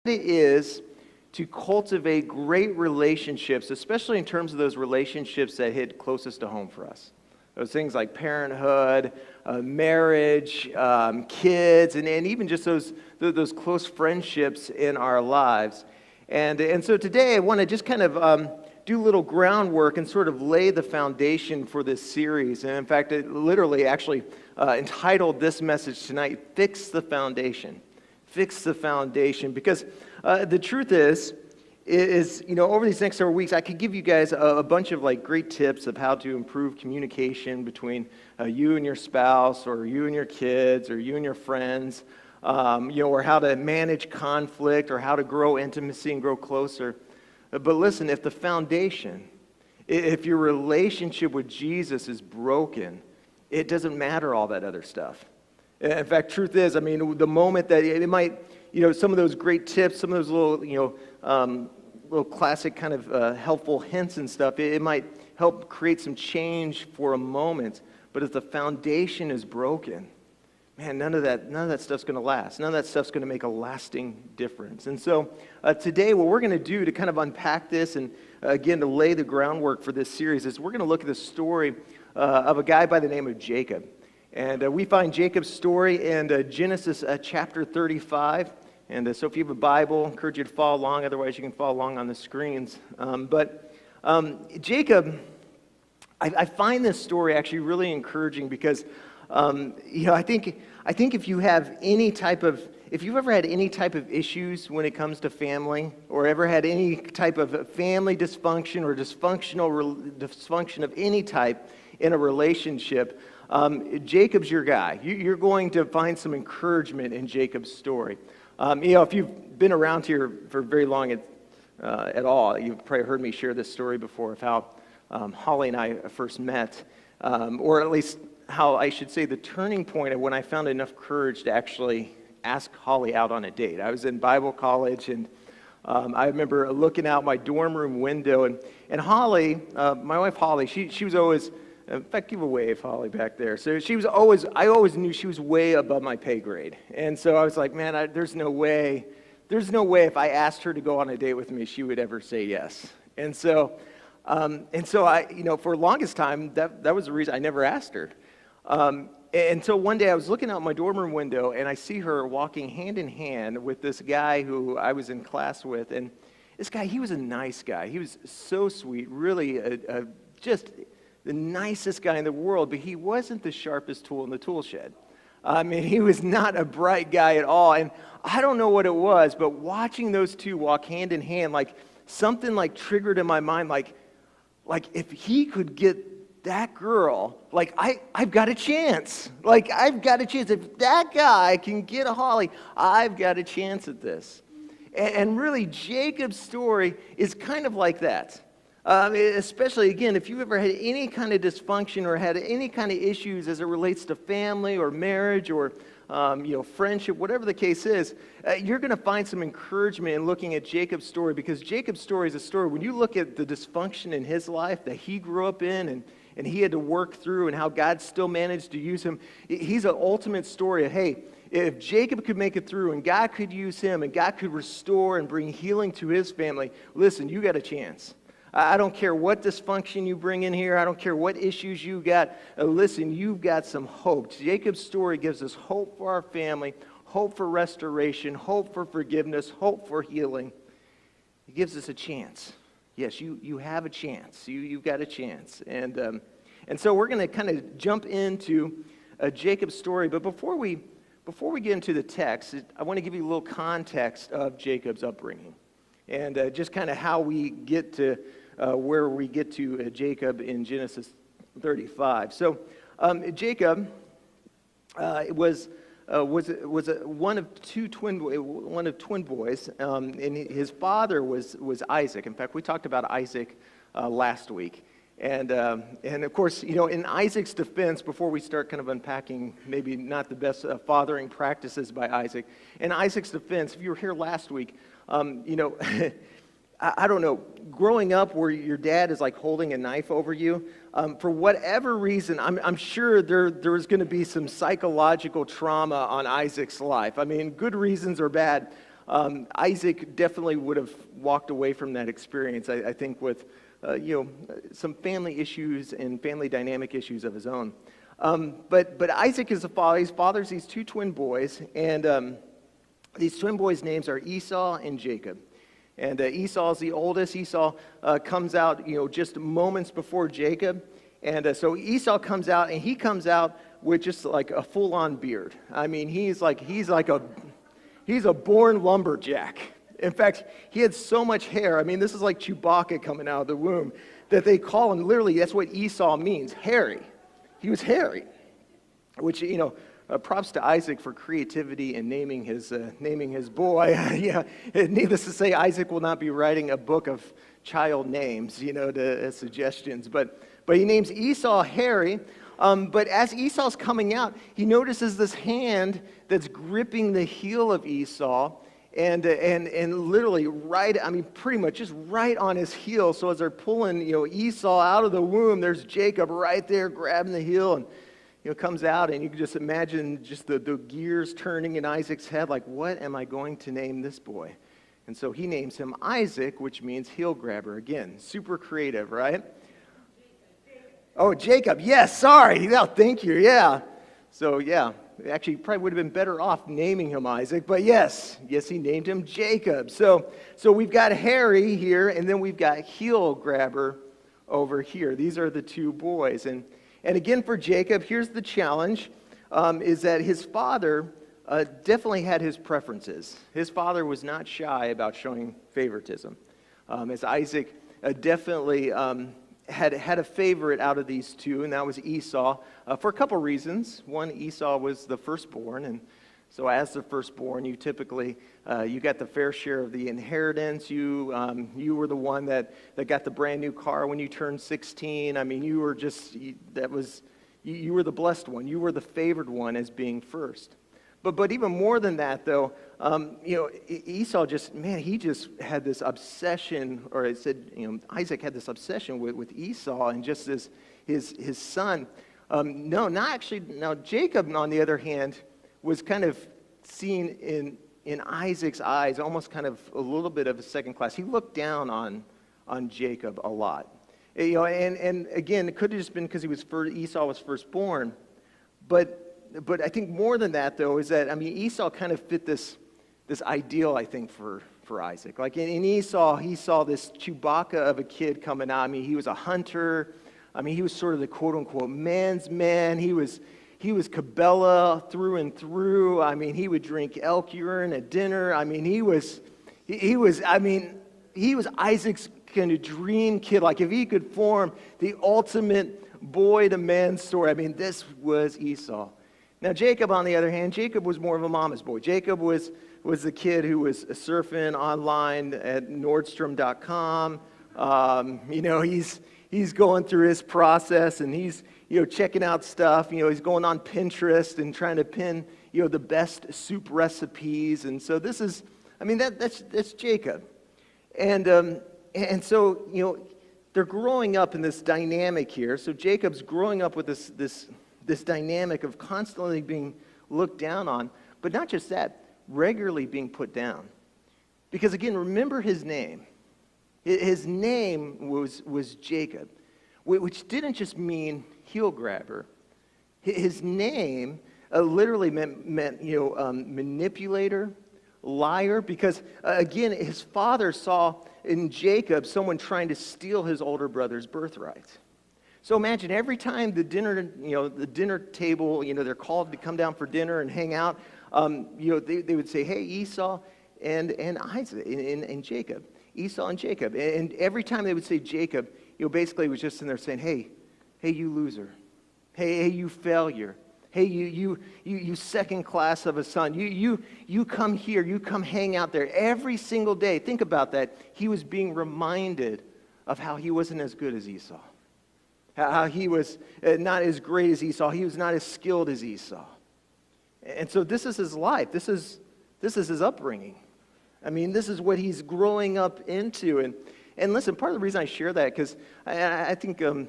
It is to cultivate great relationships, especially in terms of those relationships that hit closest to home for us. Those things like parenthood, marriage, kids, and even just those close friendships in our lives. And so today I want to just kind of do a little groundwork and sort of lay the foundation for this series. And in fact, it literally actually entitled this message tonight, Fix the Foundation. Fix the foundation, because the truth is, over these next several weeks, I could give you guys a bunch of great tips of how to improve communication between you and your spouse, or you and your kids, or you and your friends, or how to manage conflict, or how to grow intimacy and grow closer. But listen, if the foundation, if your relationship with Jesus is broken, it doesn't matter all that other stuff. In fact, truth is, the moment that it might, some of those great tips, some of those little classic kind of helpful hints and stuff, it might help create some change for a moment. But if the foundation is broken, man, none of that stuff's going to last. None of that stuff's going to make a lasting difference. And so today, what we're going to do to kind of unpack this and again to lay the groundwork for this series is we're going to look at the story of a guy by the name of Jacob. And we find Jacob's story in Genesis chapter 35. And so if you have a Bible, I encourage you to follow along. Otherwise, you can follow along on the screens. But Jacob, I find this story actually really encouraging because, I think if you've ever had any type of issues when it comes to family, or ever had any type of family dysfunction or dysfunction of any type in a relationship, Jacob's your guy. You're going to find some encouragement in Jacob's story. If you've been around here for very long at all, you've probably heard me share this story before of how Holly and I first met, or at least how I should say the turning point of when I found enough courage to actually ask Holly out on a date. I was in Bible college, and I remember looking out my dorm room window, and Holly, my wife Holly, she was always, in fact, give a wave, Holly, back there. So I always knew she was way above my pay grade. And so I was like, man, there's no way if I asked her to go on a date with me, she would ever say yes. And so I, for the longest time, that was the reason I never asked her. Until one day I was looking out my dorm room window, and I see her walking hand in hand with this guy who I was in class with. And this guy, he was a nice guy. He was so sweet, really just the nicest guy in the world, but he wasn't the sharpest tool in the tool shed. He was not a bright guy at all, and I don't know what it was, but watching those two walk hand in hand, something triggered in my mind, if he could get that girl, I've got a chance. I've got a chance. If that guy can get a Holly, I've got a chance at this. And really, Jacob's story is kind of like that. Especially, again, if you've ever had any kind of dysfunction or had any kind of issues as it relates to family or marriage or, friendship, whatever the case is, you're going to find some encouragement in looking at Jacob's story, because Jacob's story is a story, when you look at the dysfunction in his life that he grew up in and he had to work through and how God still managed to use him, he's an ultimate story of, hey, if Jacob could make it through and God could use him and God could restore and bring healing to his family, listen, you got a chance. I don't care what dysfunction you bring in here. I don't care what issues you got. Listen, you've got some hope. Jacob's story gives us hope for our family, hope for restoration, hope for forgiveness, hope for healing. It gives us a chance. Yes, you have a chance. You've got a chance. And so we're going to kind of jump into Jacob's story. But before we get into the text, I want to give you a little context of Jacob's upbringing. And just kind of how we get to where we get to Jacob in Genesis 35. So Jacob was one of twin boys, and his father was Isaac. In fact, we talked about Isaac last week. And of course, in Isaac's defense, before we start kind of unpacking maybe not the best fathering practices by Isaac, in Isaac's defense, if you were here last week, I don't know, growing up where your dad is like holding a knife over you, for whatever reason, I'm sure there was going to be some psychological trauma on Isaac's life. I mean, good reasons or bad. Isaac definitely would have walked away from that experience, I think, with some family issues and family dynamic issues of his own. But Isaac is a father. He fathers these two twin boys, and these twin boys' names are Esau and Jacob. And Esau is the oldest. Esau comes out, just moments before Jacob. And so Esau comes out, and he comes out with just like a full-on beard. I mean, he's a born lumberjack. In fact, he had so much hair. I mean, this is like Chewbacca coming out of the womb, that they call him, literally, that's what Esau means, hairy. He was hairy, which, props to Isaac for creativity in naming his boy. Yeah, needless to say, Isaac will not be writing a book of child names, as suggestions. But he names Esau hairy. But as Esau's coming out, he notices this hand that's gripping the heel of Esau, and literally pretty much just right on his heel. So as they're pulling, Esau out of the womb, there's Jacob right there grabbing the heel, and comes out, and you can just imagine just the gears turning in Isaac's head, like, what am I going to name this boy? And so he names him Isaac, which means heel grabber. Again, super creative, right? Oh, Jacob. Yes, sorry. No, thank you. Yeah. So, yeah, actually, probably would have been better off naming him Isaac, but yes, he named him Jacob. So we've got hairy here, and then we've got heel grabber over here. These are the two boys. And again, for Jacob, here's the challenge, is that his father definitely had his preferences. His father was not shy about showing favoritism. As Isaac definitely had a favorite out of these two, and that was Esau, for a couple reasons. One, Esau was the firstborn, and so as the firstborn, you typically, you got the fair share of the inheritance. You were the one that got the brand new car when you turned 16. I mean, you were you were the blessed one. You were the favored one as being first. But even more than that, though, Esau he just had this obsession, or it said, Isaac had this obsession with Esau and just as his son. Now Jacob, on the other hand, was kind of seen in Isaac's eyes almost kind of a little bit of a second class. He looked down on Jacob a lot. And again, it could have just been because Esau was firstborn, but I think more than that, though, is that, Esau kind of fit this ideal, I think, for Isaac. Like in Esau, he saw this Chewbacca of a kid coming out. He was a hunter. He was sort of the quote-unquote man's man. He was Cabela through and through. He would drink elk urine at dinner. He was Isaac's kind of dream kid. Like if he could form the ultimate boy to man story, this was Esau. Now Jacob, on the other hand, Jacob was more of a mama's boy. Jacob was the kid who was surfing online at Nordstrom.com. He's going through his process, and he's checking out stuff. He's going on Pinterest and trying to pin the best soup recipes. And so this is, that's Jacob, and so they're growing up in this dynamic here. So Jacob's growing up with this dynamic of constantly being looked down on, but not just that, regularly being put down. Because again, remember his name. His name was Jacob, which didn't just mean heel grabber. His name literally meant manipulator, liar, because again, his father saw in Jacob someone trying to steal his older brother's birthright. So imagine every time the dinner table, they're called to come down for dinner and hang out, they would say, hey, Esau and Isaac and Jacob. Esau and Jacob. And every time they would say Jacob, basically it was just in there saying, hey, you loser. Hey, you failure. Hey, you second class of a son. You come here. You come hang out there every single day. Think about that. He was being reminded of how he wasn't as good as Esau. How he was not as great as Esau. He was not as skilled as Esau. And so this is his life. This is his upbringing. I mean, this is what he's growing up into. And listen, part of the reason I share that, because I think, I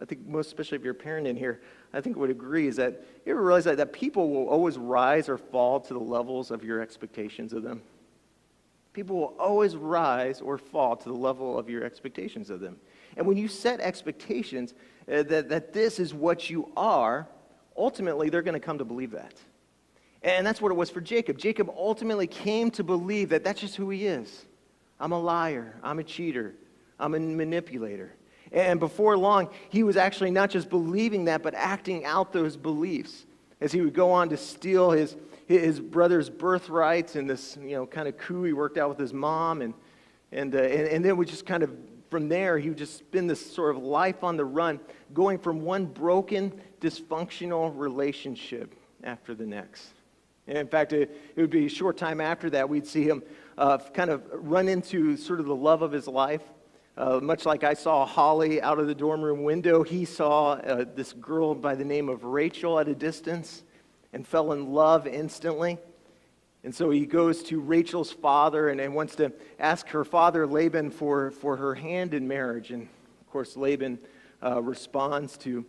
think most, especially if you're a parent in here, I think would agree, is that you ever realize that people will always rise or fall to the levels of your expectations of them? People will always rise or fall to the level of your expectations of them. And when you set expectations that this is what you are, ultimately they're going to come to believe that. And that's what it was for Jacob. Jacob ultimately came to believe that that's just who he is. I'm a liar. I'm a cheater. I'm a manipulator. And before long, he was actually not just believing that, but acting out those beliefs as he would go on to steal his brother's birthrights and this kind of coup he worked out with his mom. And then we just kind of, from there, he would just spend this sort of life on the run, going from one broken, dysfunctional relationship after the next. And in fact, it would be a short time after that, we'd see him kind of run into sort of the love of his life. Much like I saw Holly out of the dorm room window, he saw this girl by the name of Rachel at a distance and fell in love instantly. And so he goes to Rachel's father and wants to ask her father, Laban, for her hand in marriage. And of course, Laban responds to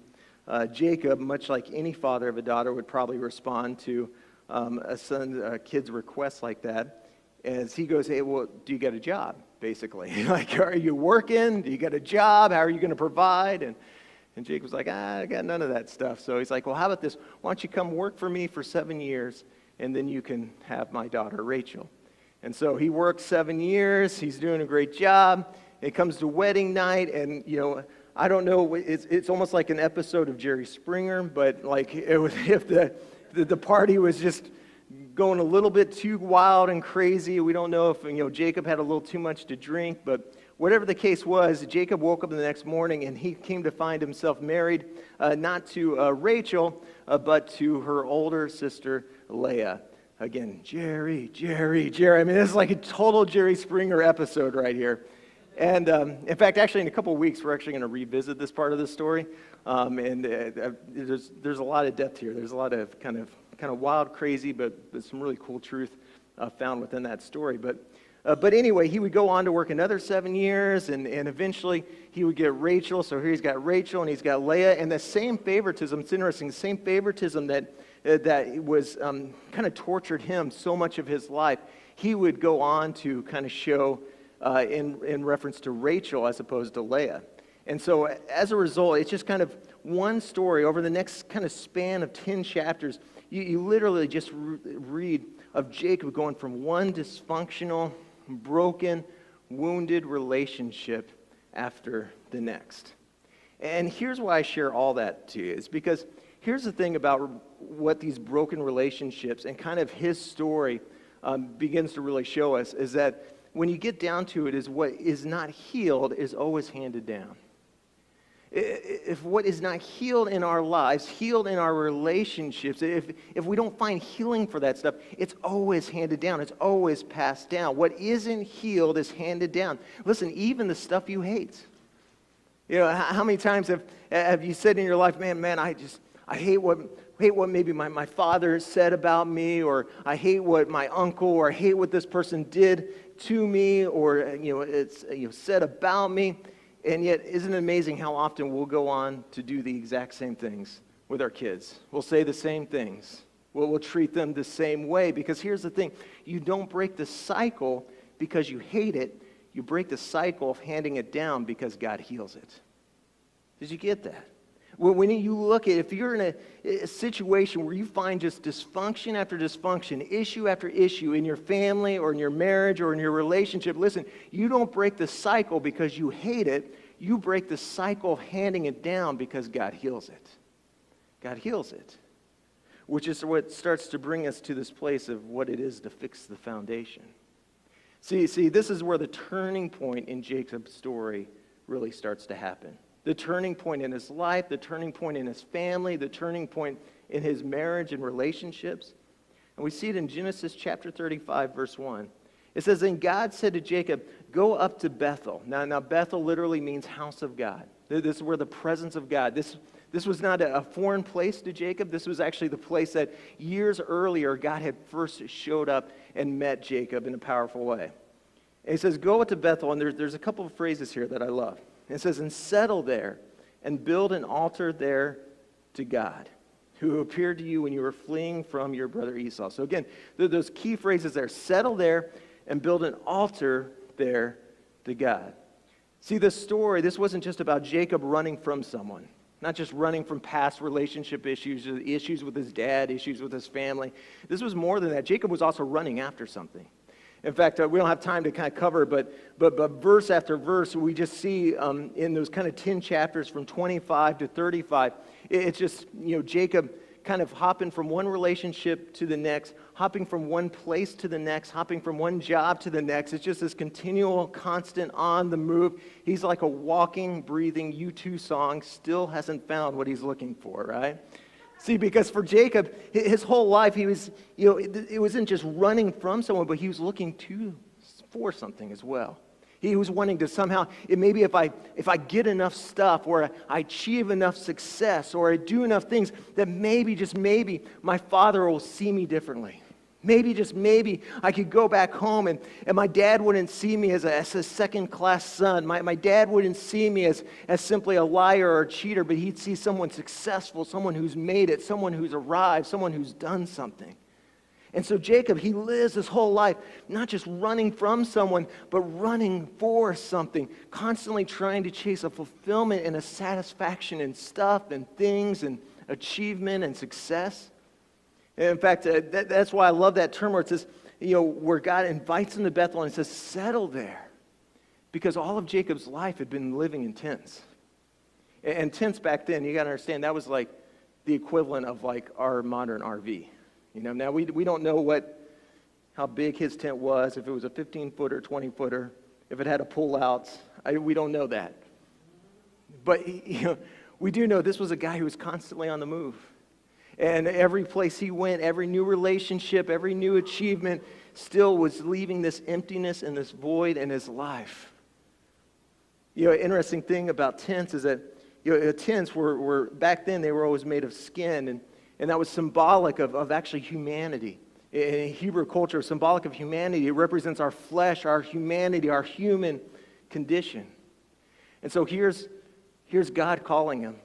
Jacob, much like any father of a daughter would probably respond to a kid's request like that, as he goes, hey, well, do you get a job, basically? Like, are you working? Do you get a job? How are you going to provide? And Jacob's like, I got none of that stuff. So he's like, well, how about this? Why don't you come work for me for 7 years, and then you can have my daughter, Rachel. And so he works 7 years. He's doing a great job. It comes to wedding night, and, I don't know, it's almost like an episode of Jerry Springer, but like if the party was just going a little bit too wild and crazy. We don't know if Jacob had a little too much to drink, but whatever the case was, Jacob woke up the next morning and he came to find himself married not to Rachel, but to her older sister Leah. Again, Jerry. I mean, this is like a total Jerry Springer episode right here. And in fact, actually, in a couple of weeks, we're actually going to revisit this part of the story. There's a lot of depth here. There's a lot of kind of wild, crazy, but some really cool truth found within that story. But anyway, he would go on to work another 7 years, and eventually he would get Rachel. So here he's got Rachel and he's got Leah, and the same favoritism. It's interesting. The same favoritism that was kind of tortured him so much of his life. He would go on to kind of show in reference to Rachel as opposed to Leah. And so as a result, it's just kind of one story over the next kind of span of 10 chapters. You literally just read of Jacob going from one dysfunctional, broken, wounded relationship after the next. And here's why I share all that to you. It's because here's the thing about what these broken relationships and kind of his story begins to really show us is that when you get down to it, is what is not healed is always handed down. If what is not healed in our lives, healed in our relationships, if we don't find healing for that stuff, it's always handed down. It's always passed down. What isn't healed is handed down. Listen, even the stuff you hate. How many times have you said in your life, man, I hate what maybe my father said about me, or I hate what my uncle, or I hate what this person did to me, or it's said about me. And yet, isn't it amazing how often we'll go on to do the exact same things with our kids? We'll say the same things. We'll treat them the same way. Because here's the thing. You don't break the cycle because you hate it. You break the cycle of handing it down because God heals it. Did you get that? When you look at, if you're in a situation where you find just dysfunction after dysfunction, issue after issue in your family or in your marriage or in your relationship, listen, you don't break the cycle because you hate it. You break the cycle of handing it down because God heals it. God heals it, which is what starts to bring us to this place of what it is to fix the foundation. See, this is where the turning point in Jacob's story really starts to happen. The turning point in his life, the turning point in his family, the turning point in his marriage and relationships. And we see it in Genesis chapter 35, verse 1. It says, "Then God said to Jacob, go up to Bethel." Now Bethel literally means house of God. This is where the presence of God, this This was not a foreign place to Jacob. This was actually the place that years earlier God had first showed up and met Jacob in a powerful way. And he says, go to Bethel, and there's a couple of phrases here that I love. It says, and settle there and build an altar there to God, who appeared to you when you were fleeing from your brother Esau. So again, those key phrases there, settle there and build an altar there to God. See, this story, this wasn't just about Jacob running from someone, not just running from past relationship issues, issues with his dad, issues with his family. This was more than that. Jacob was also running after something. In fact, we don't have time to kind of cover, but verse after verse, we just see in those kind of 10 chapters from 25 to 35, it's just, Jacob kind of hopping from one relationship to the next, hopping from one place to the next, hopping from one job to the next. It's just this continual, constant on the move. He's like a walking, breathing U2 song, still hasn't found what he's looking for, right? See, because for Jacob, his whole life, he was, it wasn't just running from someone, but he was looking for something as well. He was wanting to somehow, maybe if I get enough stuff, or I achieve enough success, or I do enough things, that maybe, just maybe, my father will see me differently. Maybe, just maybe, I could go back home and my dad wouldn't see me as a second-class son. My dad wouldn't see me as simply a liar or a cheater, but he'd see someone successful, someone who's made it, someone who's arrived, someone who's done something. And so Jacob, he lives his whole life not just running from someone, but running for something, constantly trying to chase a fulfillment and a satisfaction in stuff and things and achievement and success. And in fact, that's why I love that term where it says, where God invites him to Bethel and says, settle there. Because all of Jacob's life had been living in tents. And tents back then, you got to understand, that was like the equivalent of like our modern RV. Now we don't know how big his tent was, if it was a 15-footer, 20-footer, if it had a pull-out. We don't know that. But we do know this was a guy who was constantly on the move. And every place he went, every new relationship, every new achievement still was leaving this emptiness and this void in his life. Interesting thing about tents is that tents were back then, they were always made of skin, and that was symbolic of actually humanity. In Hebrew culture, symbolic of humanity. It represents our flesh, our humanity, our human condition. And so here's God calling him.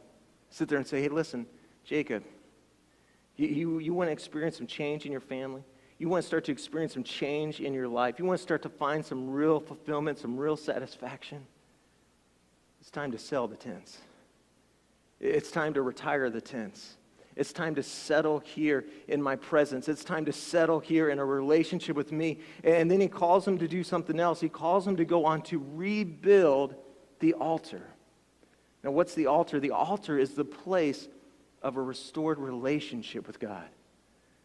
Sit there and say, hey, listen, Jacob, you want to experience some change in your family? You want to start to experience some change in your life? You want to start to find some real fulfillment, some real satisfaction? It's time to sell the tents. It's time to retire the tents. It's time to settle here in my presence. It's time to settle here in a relationship with me. And then he calls him to do something else. He calls him to go on to rebuild the altar. Now, what's the altar? The altar is the place of a restored relationship with God.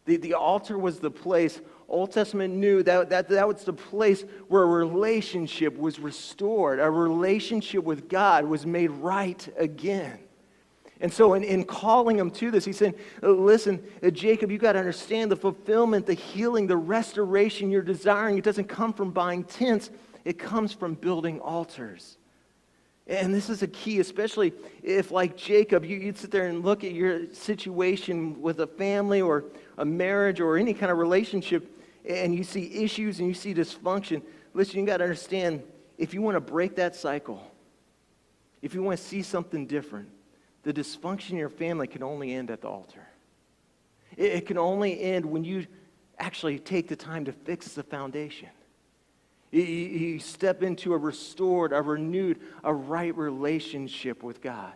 The altar was the place, Old Testament knew that was the place where a relationship was restored. A relationship with God was made right again. And so in calling him to this, he said, listen, Jacob, you got to understand the fulfillment, the healing, the restoration you're desiring. It doesn't come from buying tents. It comes from building altars. And this is a key, especially if, like Jacob, you'd sit there and look at your situation with a family or a marriage or any kind of relationship, and you see issues and you see dysfunction. Listen, you got to understand, if you want to break that cycle, if you want to see something different, the dysfunction in your family can only end at the altar. It can only end when you actually take the time to fix the foundation. You step into a restored, a renewed, a right relationship with God.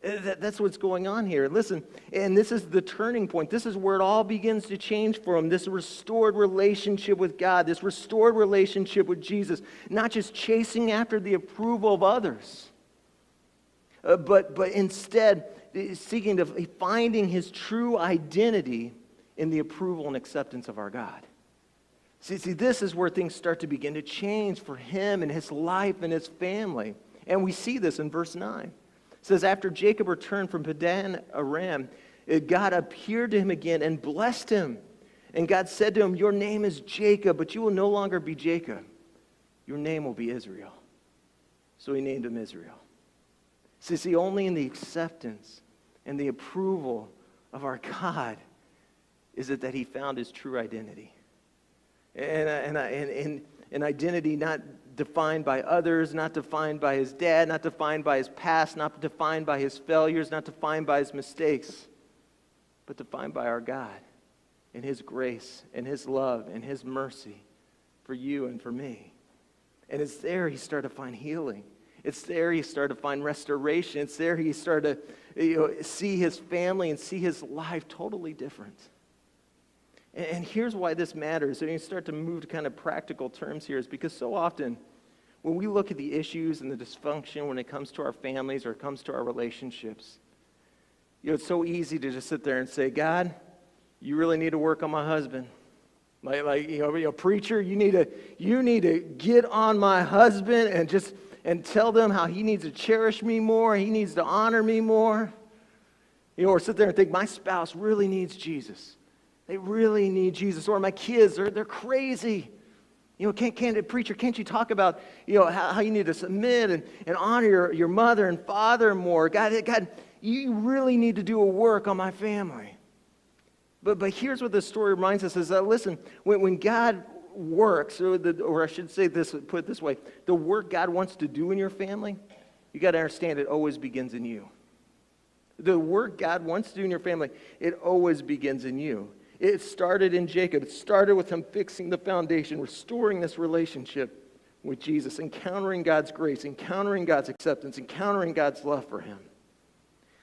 That's what's going on here. Listen, and this is the turning point. This is where it all begins to change for him. This restored relationship with God, this restored relationship with Jesus, not just chasing after the approval of others, but instead seeking to finding his true identity in the approval and acceptance of our God. See, this is where things start to begin to change for him and his life and his family. And we see this in verse 9. It says, after Jacob returned from Padan Aram, God appeared to him again and blessed him. And God said to him, your name is Jacob, but you will no longer be Jacob. Your name will be Israel. So he named him Israel. See, only in the acceptance and the approval of our God is it that he found his true identity. And an identity not defined by others, not defined by his dad, not defined by his past, not defined by his failures, not defined by his mistakes, but defined by our God and his grace and his love and his mercy for you and for me. And it's there he started to find healing. It's there he started to find restoration. It's there he started to see his family and see his life totally different. And here's why this matters. And you start to move to kind of practical terms here, is because so often when we look at the issues and the dysfunction when it comes to our families or it comes to our relationships, it's so easy to just sit there and say, God, you really need to work on my husband. Preacher, you need to get on my husband and tell them how he needs to cherish me more, he needs to honor me more. Or sit there and think, my spouse really needs Jesus. They really need Jesus. Or my kids, they're crazy. Preacher, can't you talk about, how you need to submit and honor your mother and father more? God, you really need to do a work on my family. But here's what this story reminds us is that, listen, when God works, or I should say this, put it this way, the work God wants to do in your family, you got to understand it always begins in you. The work God wants to do in your family, it always begins in you. It started in Jacob. It started with him fixing the foundation, restoring this relationship with Jesus, encountering God's grace, encountering God's acceptance, encountering God's love for him.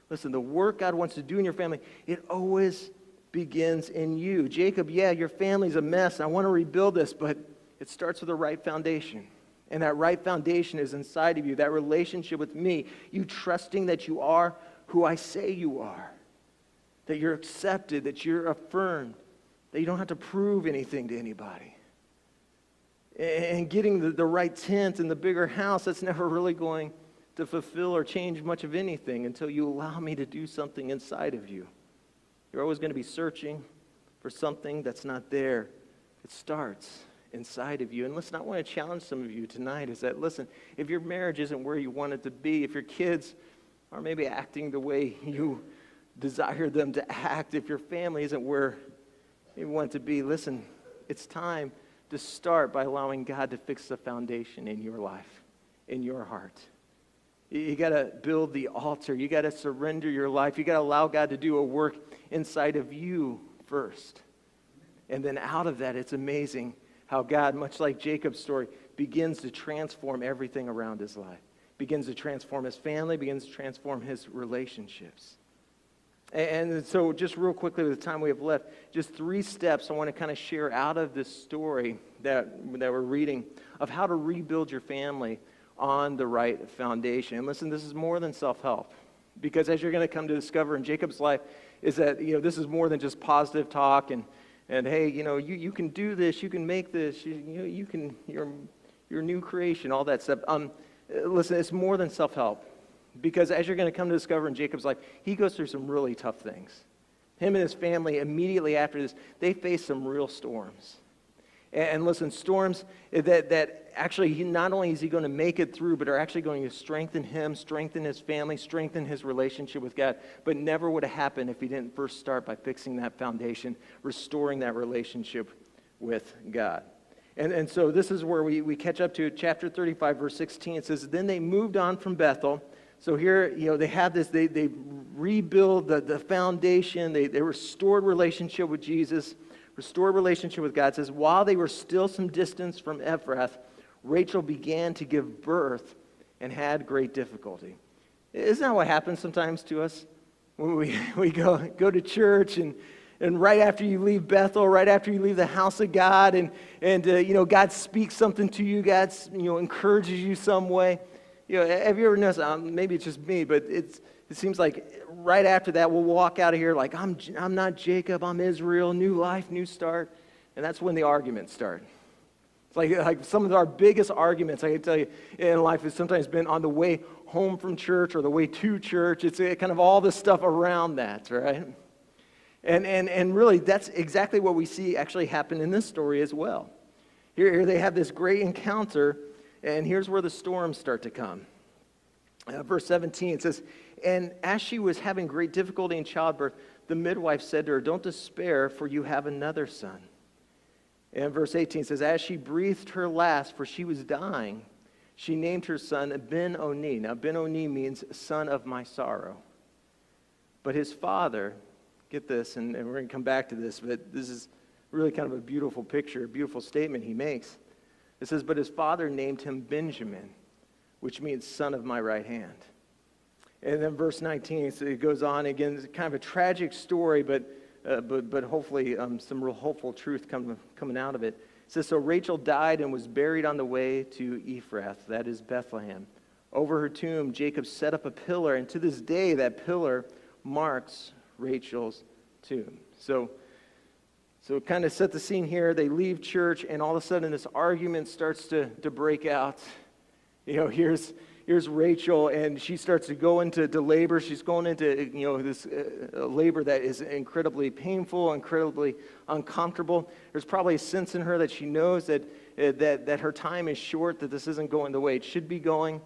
Listen, the work God wants to do in your family, it always begins in you. Jacob, your family's a mess. I want to rebuild this, but it starts with the right foundation. And that right foundation is inside of you, that relationship with me, you trusting that you are who I say you are. That you're accepted, that you're affirmed, that you don't have to prove anything to anybody. And getting the right tent and the bigger house, that's never really going to fulfill or change much of anything until you allow me to do something inside of you. You're always going to be searching for something that's not there. It starts inside of you. And listen, I want to challenge some of you tonight is that, listen, if your marriage isn't where you want it to be, if your kids are maybe acting the way you desire them to act, if your family isn't where you want it to be, listen, it's time to start by allowing God to fix the foundation in your life, in your heart. You got to build the altar. You got to surrender your life. You got to allow God to do a work inside of you first. And then out of that, it's amazing how God, much like Jacob's story, begins to transform everything around his life. Begins to transform his family, begins to transform his relationships. And so just real quickly with the time we have left, just 3 steps I want to kind of share out of this story that we're reading of how to rebuild your family on the right foundation. And listen, this is more than self-help, because as you're going to come to discover in Jacob's life is that, this is more than just positive talk and hey, you can do this, you can make this, you're a new creation, all that stuff. Listen, it's more than self-help. Because as you're going to come to discover in Jacob's life, he goes through some really tough things. Him and his family, immediately after this, they face some real storms. And listen, storms that actually, not only is he going to make it through, but are actually going to strengthen him, strengthen his family, strengthen his relationship with God. But never would have happened if he didn't first start by fixing that foundation, restoring that relationship with God. And so this is where we catch up to chapter 35, verse 16. It says, then they moved on from Bethel. So here, they have this, they rebuild the foundation, they restored relationship with Jesus, restored relationship with God. It says, while they were still some distance from Ephrath, Rachel began to give birth and had great difficulty. Isn't that what happens sometimes to us? When we go to church and right after you leave Bethel, right after you leave the house of God and God speaks something to you, God encourages you some way. Have you ever noticed, maybe it's just me, but it seems like right after that we'll walk out of here like, I'm not Jacob, I'm Israel, new life, new start. And that's when the arguments start. It's like some of our biggest arguments, I can tell you, in life has sometimes been on the way home from church or the way to church. It's kind of all the stuff around that, right? And really, that's exactly what we see actually happen in this story as well. Here they have this great encounter, and here's where the storms start to come. Verse 17, it says, "And as she was having great difficulty in childbirth, the midwife said to her, 'Don't despair, for you have another son.' And verse 18 says, "As she breathed her last, for she was dying, she named her son Ben-Oni." Now, Ben-Oni means son of my sorrow. But his father, get this, and we're going to come back to this, but this is really kind of a beautiful picture, a beautiful statement he makes. It says, "But his father named him Benjamin, which means son of my right hand." And then verse 19, so it goes on again. It's kind of a tragic story, but hopefully some real hopeful truth coming out of it. It says, "So Rachel died and was buried on the way to Ephrath," that is Bethlehem. "Over her tomb, Jacob set up a pillar, and to this day that pillar marks Rachel's tomb." So kind of set the scene here. They leave church, and all of a sudden this argument starts to break out. Here's Rachel, and she starts to go into labor. She's going into this labor that is incredibly painful, incredibly uncomfortable. There's probably a sense in her that she knows that her time is short, that this isn't going the way it should be going.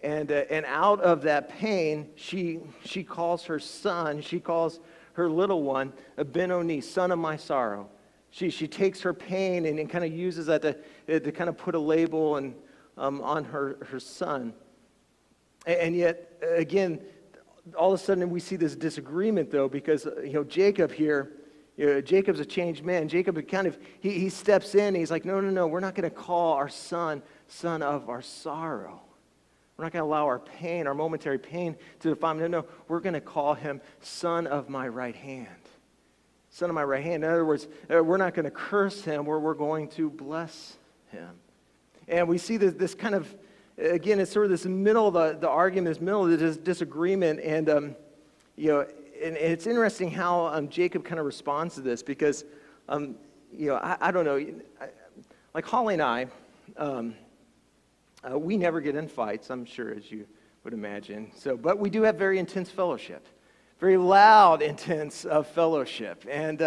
And out of that pain, she calls her son, she calls her little one, Ben-Oni, son of my sorrow. She takes her pain and kind of uses that to kind of put a label on her son. And yet, again, all of a sudden we see this disagreement, though, because Jacob here, Jacob's a changed man. Jacob he steps in and he's like, no, we're not going to call our son of our sorrow. We're not going to allow our pain, our momentary pain, to define him. No, we're going to call him son of my right hand. Son of my right hand. In other words, we're not going to curse him. We're going to bless him. And we see this kind of, again, it's sort of this middle of the argument, this middle of this disagreement. And, and it's interesting how Jacob kind of responds to this because, I don't know, like Holly and I, we never get in fights, I'm sure, as you would imagine. But we do have very intense fellowship, very loud, intense fellowship. And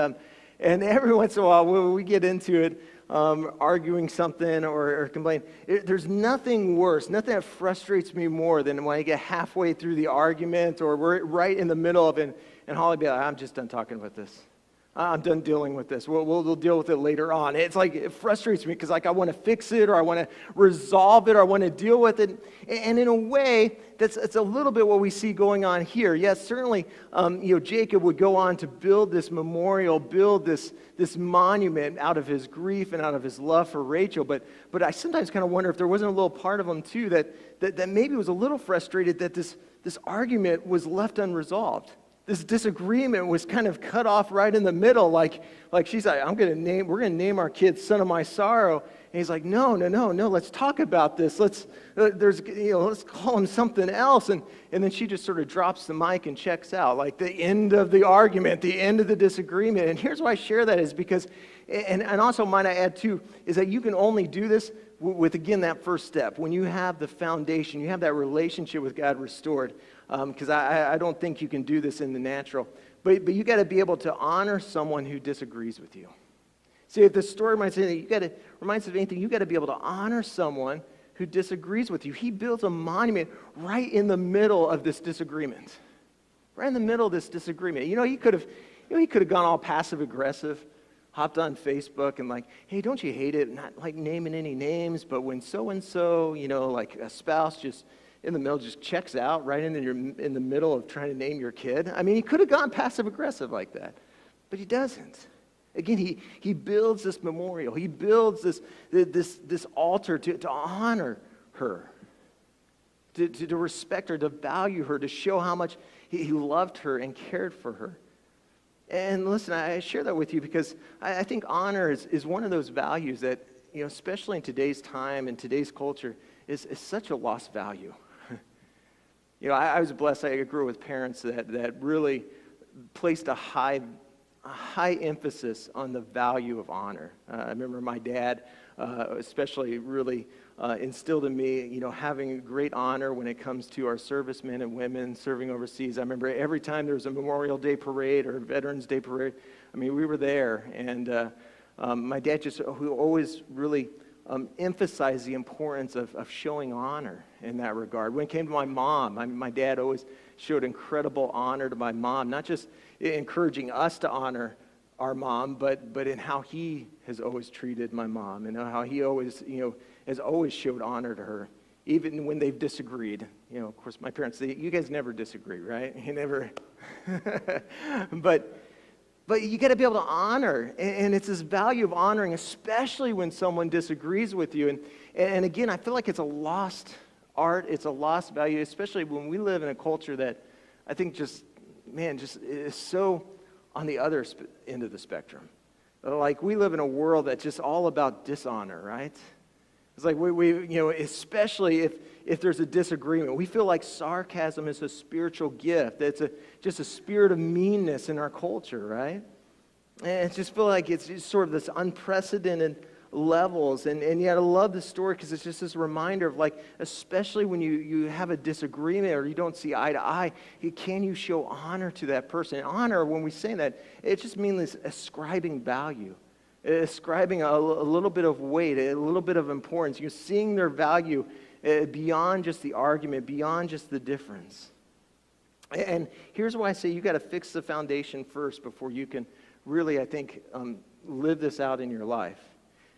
every once in a while, when we get into it, arguing something or complaining, there's nothing worse, nothing that frustrates me more than when I get halfway through the argument or we're right in the middle of it, and Holly be like, "I'm just done talking about this. I'm done dealing with this. We'll deal with it later on." It's like it frustrates me because I want to fix it or I want to resolve it or I want to deal with it. And in a way, it's a little bit what we see going on here. Yes, certainly, Jacob would go on to build this memorial, build this monument out of his grief and out of his love for Rachel. But I sometimes kind of wonder if there wasn't a little part of him too that maybe was a little frustrated that this argument was left unresolved. This disagreement was kind of cut off right in the middle, like she's like, we're going to name our kid son of my sorrow. And he's like, no, let's talk about this. Let's call him something else. And then she just sort of drops the mic and checks out, like the end of the argument, the end of the disagreement. And here's why I share that is because, and also might I add too, is that you can only do this with, again, that first step. When you have the foundation, you have that relationship with God restored. Because I don't think you can do this in the natural. But you got to be able to honor someone who disagrees with you. See, if the story reminds us of anything, you got to be able to honor someone who disagrees with you. He builds a monument right in the middle of this disagreement. Right in the middle of this disagreement. He could have gone all passive aggressive, hopped on Facebook and like, "Hey, don't you hate it?" Not like naming any names, but when so-and-so, like a spouse just in the middle just checks out right in the middle of trying to name your kid. I mean, he could have gone passive aggressive like that, but he doesn't. Again, he builds this memorial. He builds this altar to honor her, to respect her, to value her, to show how much he loved her and cared for her. And listen, I share that with you because I think honor is one of those values that, especially in today's time and today's culture, is such a lost value. I was blessed. I grew up with parents that really placed a high emphasis on the value of honor. I remember my dad, especially, really instilled in me, having great honor when it comes to our servicemen and women serving overseas. I remember every time there was a Memorial Day parade or a Veterans Day parade, we were there. And my dad who always really emphasize the importance of showing honor in that regard. When it came to my mom, my dad always showed incredible honor to my mom, not just encouraging us to honor our mom, but in how he has always treated my mom and how he always, has always showed honor to her, even when they've disagreed. Of course, my parents, you guys never disagree, right? You never. But you got to be able to honor, and it's this value of honoring, especially when someone disagrees with you. And again, I feel like it's a lost art, it's a lost value, especially when we live in a culture that I think just is so on the other end of the spectrum. Like, we live in a world that's just all about dishonor, right? It's like we especially if there's a disagreement, we feel like sarcasm is a spiritual gift. It's just a spirit of meanness in our culture, right? And I just feel like it's just sort of this unprecedented levels. And yet I love this story because it's just this reminder of, like, especially when you have a disagreement or you don't see eye to eye, can you show honor to that person? And honor, when we say that, it just means ascribing value. Ascribing a little bit of weight, a little bit of importance. You're seeing their value beyond just the argument, beyond just the difference. And here's why I say you got to fix the foundation first before you can really, I think, live this out in your life.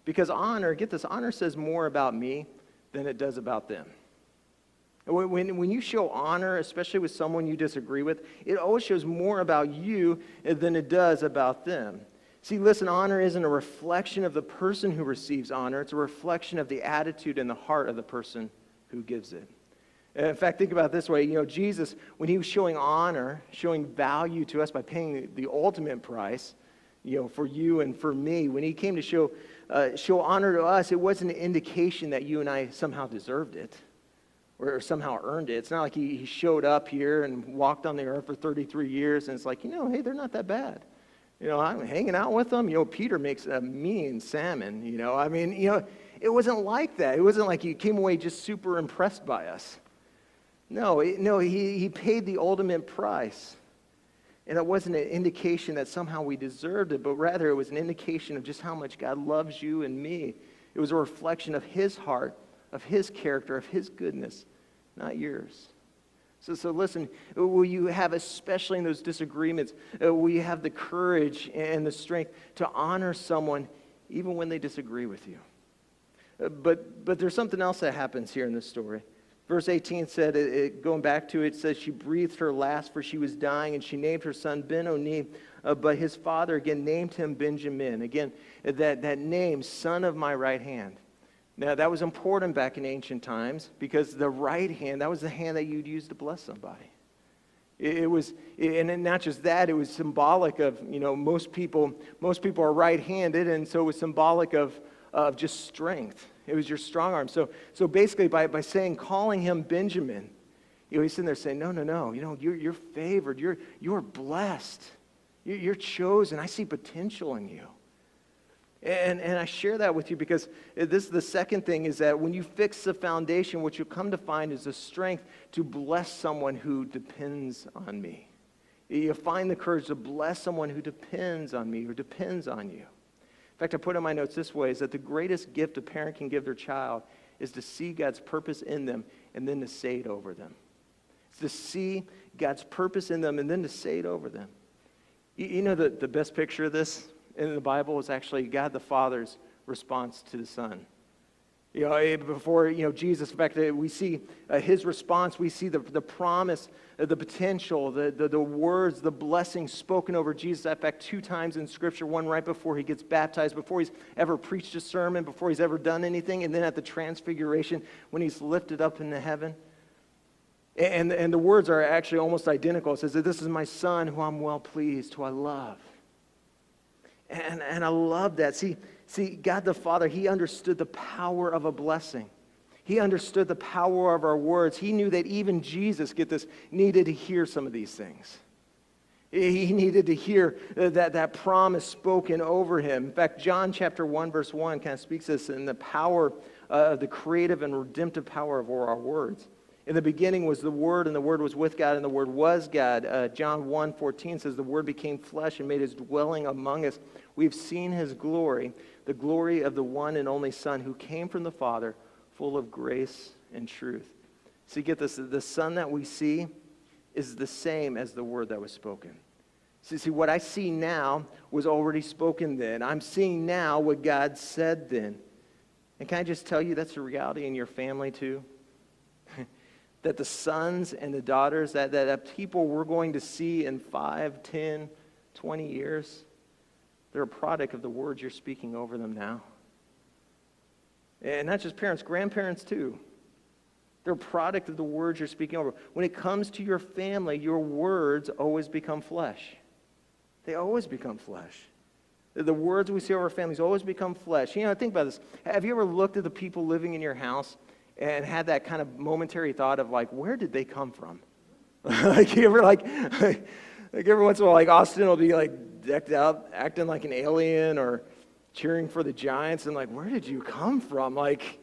Because honor, get this, honor says more about me than it does about them. When you show honor, especially with someone you disagree with, it always shows more about you than it does about them. See, listen, honor isn't a reflection of the person who receives honor. It's a reflection of the attitude and the heart of the person who gives it. In fact, think about it this way. Jesus, when he was showing honor, showing value to us by paying the ultimate price, for you and for me, when he came to show honor to us, it wasn't an indication that you and I somehow deserved it or somehow earned it. It's not like he showed up here and walked on the earth for 33 years and it's like, hey, they're not that bad. I'm hanging out with them. Peter makes a mean salmon. It wasn't like that. It wasn't like he came away just super impressed by us. No, he paid the ultimate price. And it wasn't an indication that somehow we deserved it, but rather it was an indication of just how much God loves you and me. It was a reflection of his heart, of his character, of his goodness, not yours. So listen, will you have, especially in those disagreements, will you have the courage and the strength to honor someone even when they disagree with you? But there's something else that happens here in this story. Verse 18 said, going back to it, says she breathed her last for she was dying, and she named her son Ben-Oni, but his father again named him Benjamin. Again, that name, son of my right hand. Now, that was important back in ancient times because the right hand, that was the hand that you'd use to bless somebody. And not just that, it was symbolic of, most people are right-handed, and so it was symbolic of just strength. It was your strong arm. So basically, by calling him Benjamin, he's sitting there saying, no, you're favored, you're blessed, you're chosen. I see potential in you. And I share that with you because this is the second thing, is that when you fix the foundation, what you'll come to find is the strength to bless someone who depends on me. You'll find the courage to bless someone who depends on me or depends on you. In fact, I put in my notes this way, is that the greatest gift a parent can give their child is to see God's purpose in them and then to say it over them. It's to see God's purpose in them and then to say it over them. The best picture of this in the Bible is actually God the Father's response to the Son. Before Jesus, in fact, we see his response. We see the promise, the potential, the words, the blessings spoken over Jesus. In fact, 2 times in Scripture, one right before he gets baptized, before he's ever preached a sermon, before he's ever done anything, and then at the transfiguration when he's lifted up into heaven. And the words are actually almost identical. It says that this is my Son who I'm well pleased, who I love. And I love that. See, God the Father, he understood the power of a blessing. He understood the power of our words. He knew that even Jesus, get this, needed to hear some of these things. He needed to hear that promise spoken over him. In fact, John chapter 1, verse 1 kind of speaks this in the power, the creative and redemptive power of our words. In the beginning was the Word, and the Word was with God, and the Word was God. John 1:14 says, the Word became flesh and made his dwelling among us. We've seen his glory, the glory of the one and only Son who came from the Father, full of grace and truth. See, get this, the Son that we see is the same as the Word that was spoken. See, what I see now was already spoken then. I'm seeing now what God said then. And can I just tell you that's a reality in your family too? That the sons and the daughters, that people we're going to see in 5, 10, 20 years, they're a product of the words you're speaking over them now. And not just parents, grandparents too. They're a product of the words you're speaking over. When it comes to your family, your words always become flesh. They always become flesh. The words we say over our families always become flesh. You know, think about this. Have you ever looked at the people living in your house and had that kind of momentary thought of like, where did they come from? Like you ever like every once in a while, like Austin will be like decked out, acting like an alien or cheering for the Giants, and like, where did you come from? Like,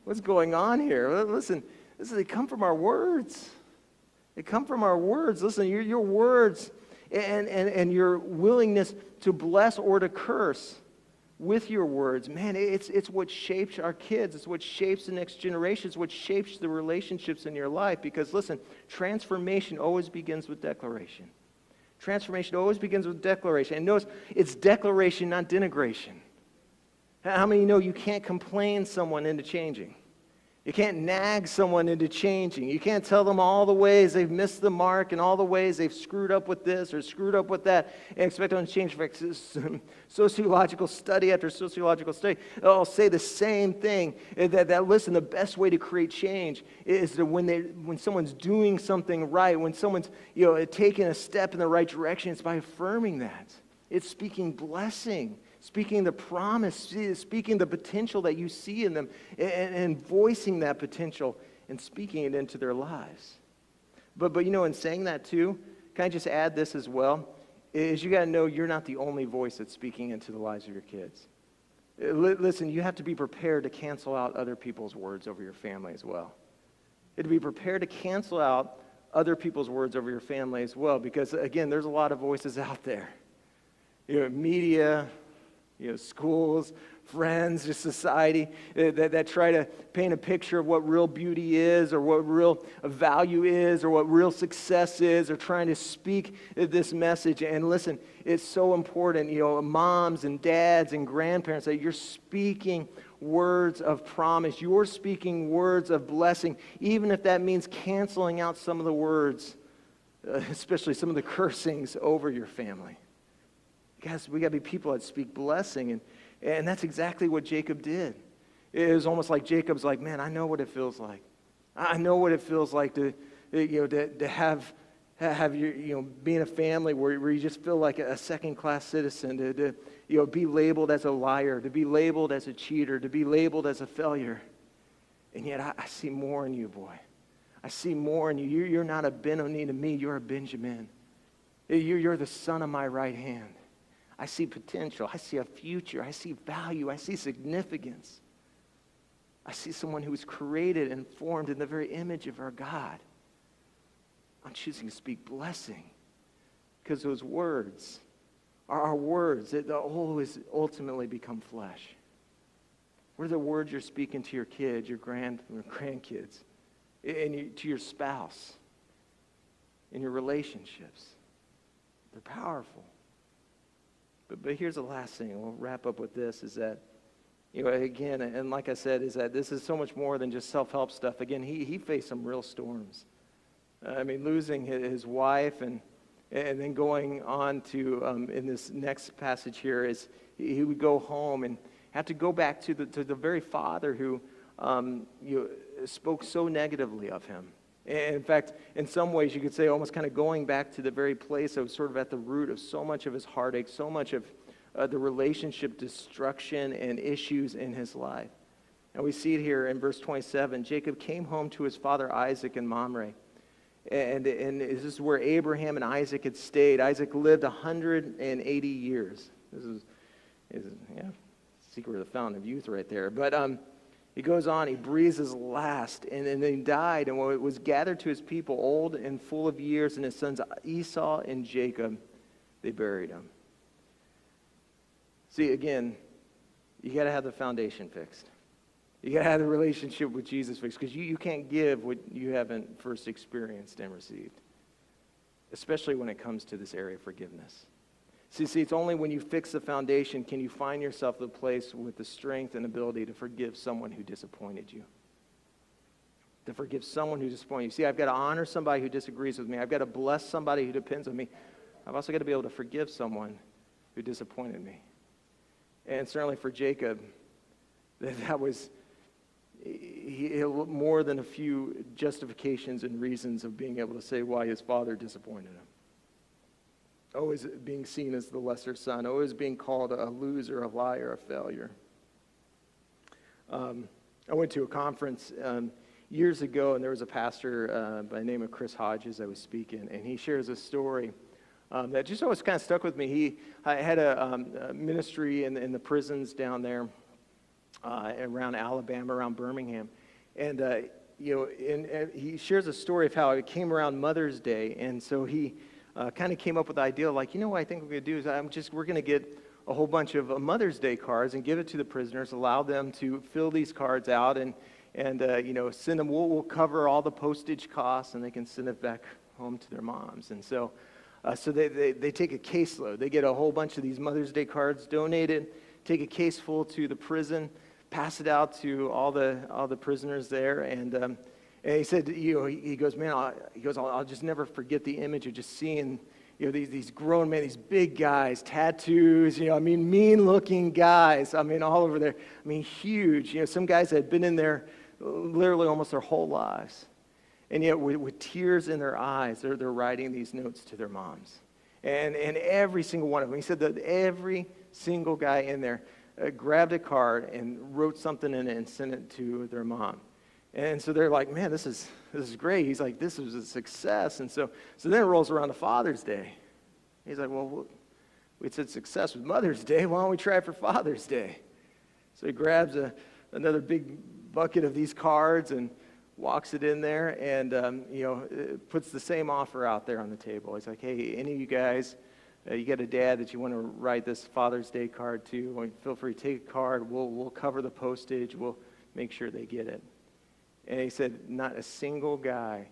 what's going on here? Listen, they come from our words. They come from our words. Listen, your words and your willingness to bless or to curse with your words, man, it's what shapes our kids. It's what shapes the next generation. It's what shapes the relationships in your life. Because listen, transformation always begins with declaration. Transformation always begins with declaration. And notice, it's declaration, not denigration. How many know you can't complain someone into changing? You can't nag someone into changing. You can't tell them all the ways they've missed the mark and all the ways they've screwed up with this or screwed up with that and expect them to change. In fact, sociological study after sociological study, they'll say the same thing, that listen, the best way to create change is that when someone's doing something right, when someone's taking a step in the right direction, it's by affirming that. It's speaking blessing. Speaking the promise, speaking the potential that you see in them, and voicing that potential and speaking it into their lives. But in saying that too, can I just add this as well? Is you got to know you're not the only voice that's speaking into the lives of your kids. Listen, you have to be prepared to cancel out other people's words over your family as well. To be prepared to cancel out other people's words over your family as well, because again, there's a lot of voices out there. Media, schools, friends, just society that try to paint a picture of what real beauty is or what real value is or what real success is, or trying to speak this message. And listen, it's so important, moms and dads and grandparents, that you're speaking words of promise. You're speaking words of blessing, even if that means canceling out some of the words, especially some of the cursings over your family. Guys, we got to be people that speak blessing, and that's exactly what Jacob did. It was almost like Jacob's like, man, I know what it feels like. I know what it feels like to have your, being a family where you just feel like a second-class citizen, to be labeled as a liar, to be labeled as a cheater, to be labeled as a failure. And yet I see more in you, boy. I see more in you. You're not a Benoni to me. You're a Benjamin. You're the son of my right hand. I see potential. I see a future. I see value. I see significance. I see someone who was created and formed in the very image of our God. I'm choosing to speak blessing because those words are our words that always ultimately become flesh. What are the words you're speaking to your kids, your grandkids, and to your spouse, in your relationships? They're powerful. But here's the last thing, and we'll wrap up with this, is that, again, and like I said, is that this is so much more than just self-help stuff. Again, he faced some real storms. Losing his wife and then going on to, in this next passage here, is he would go home and have to go back to the very father who spoke so negatively of him. And in fact, in some ways, you could say almost kind of going back to the very place that was sort of at the root of so much of his heartache, so much of the relationship destruction and issues in his life. And we see it here in verse 27. Jacob came home to his father Isaac in Mamre. And this is where Abraham and Isaac had stayed. Isaac lived 180 years. This is secret of the fountain of youth right there. But He goes on, he breathes his last, and then he died, and when it was gathered to his people, old and full of years, and his sons Esau and Jacob, they buried him. See, again, you got to have the foundation fixed. You got to have the relationship with Jesus fixed, because you can't give what you haven't first experienced and received, especially when it comes to this area of forgiveness. See, it's only when you fix the foundation can you find yourself the place with the strength and ability to forgive someone who disappointed you. To forgive someone who disappointed you. See, I've got to honor somebody who disagrees with me. I've got to bless somebody who depends on me. I've also got to be able to forgive someone who disappointed me. And certainly for Jacob, that was more than a few justifications and reasons of being able to say why his father disappointed him. Always being seen as the lesser son, always being called a loser, a liar, a failure. I went to a conference years ago, and there was a pastor by the name of Chris Hodges I was speaking, and he shares a story that just always kind of stuck with me. He had a ministry in the prisons down there around Alabama, around Birmingham, and he shares a story of how it came around Mother's Day, and so he kind of came up with the idea, like, what I think we're going to do is we're going to get a whole bunch of Mother's Day cards and give it to the prisoners, allow them to fill these cards out, and send them. We'll cover all the postage costs, and they can send it back home to their moms. And so they take a caseload. They get a whole bunch of these Mother's Day cards donated, take a case full to the prison, pass it out to all the prisoners there, and he said, he goes, man, I'll just never forget the image of just seeing, these grown men, these big guys, tattoos, mean-looking guys, all over there, huge. Some guys had been in there literally almost their whole lives, and yet with tears in their eyes, they're writing these notes to their moms, and every single one of them. He said that every single guy in there grabbed a card and wrote something in it and sent it to their mom. And so they're like, man, this is great. He's like, this was a success. And so then it rolls around to Father's Day. He's like, well, we said success with Mother's Day. Why don't we try it for Father's Day? So he grabs another big bucket of these cards and walks it in there and, puts the same offer out there on the table. He's like, hey, any of you guys, you got a dad that you want to write this Father's Day card to, feel free to take a card. We'll cover the postage. We'll make sure they get it. And he said not a single guy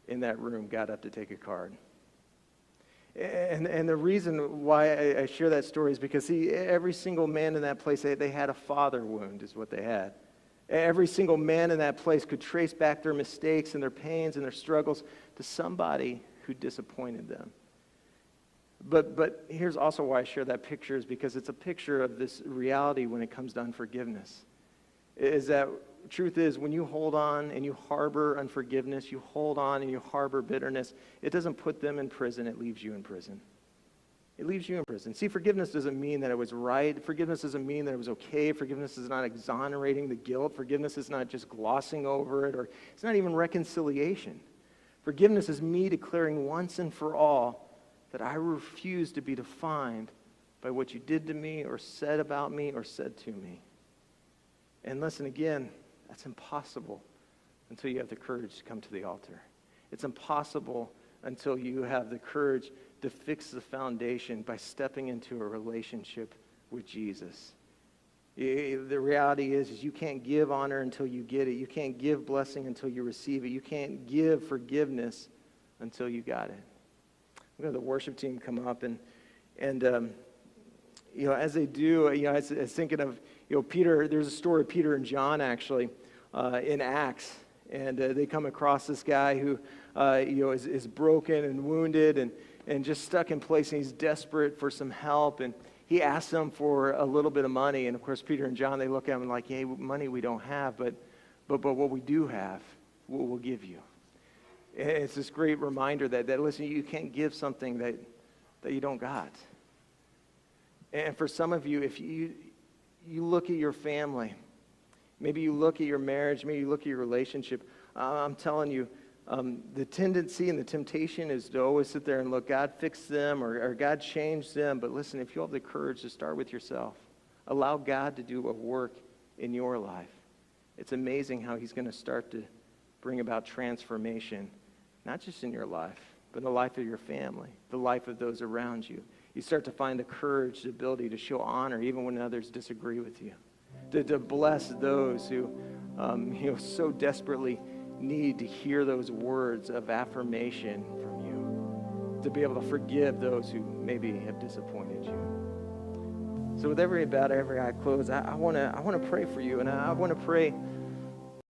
in that room got up to take a card. And the reason why I share that story is because, every single man in that place, they had a father wound is what they had. Every single man in that place could trace back their mistakes and their pains and their struggles to somebody who disappointed them. But here's also why I share that picture, is because it's a picture of this reality when it comes to unforgiveness. Is that truth is, when you hold on and you harbor unforgiveness, you hold on and you harbor bitterness, it doesn't put them in prison, it leaves you in prison. It leaves you in prison. See, forgiveness doesn't mean that it was right. Forgiveness doesn't mean that it was okay. Forgiveness is not exonerating the guilt. Forgiveness is not just glossing over it, or it's not even reconciliation. Forgiveness is me declaring once and for all that I refuse to be defined by what you did to me or said about me or said to me. And listen, again, that's impossible until you have the courage to come to the altar. It's impossible until you have the courage to fix the foundation by stepping into a relationship with Jesus. The reality is you can't give honor until you get it. You can't give blessing until you receive it. You can't give forgiveness until you got it. I'm going to have the worship team come up, and as they do, I was thinking of, Peter. There's a story of Peter and John, actually, in Acts, and they come across this guy who, is broken and wounded and just stuck in place, and he's desperate for some help, and he asks them for a little bit of money, and of course, Peter and John, they look at him like, hey, money we don't have, but what we do have, we'll give you. And it's this great reminder that listen, you can't give something that you don't got. And for some of you, if you look at your family, maybe you look at your marriage, maybe you look at your relationship, I'm telling you, the tendency and the temptation is to always sit there and look, God fixed them or God changed them. But listen, if you have the courage to start with yourself, allow God to do a work in your life. It's amazing how he's going to start to bring about transformation, not just in your life, but in the life of your family, the life of those around you. You start to find the courage, the ability to show honor even when others disagree with you, to bless those who so desperately need to hear those words of affirmation from you, to be able to forgive those who maybe have disappointed you. So with every eye closed, I want to pray for you, and I want to pray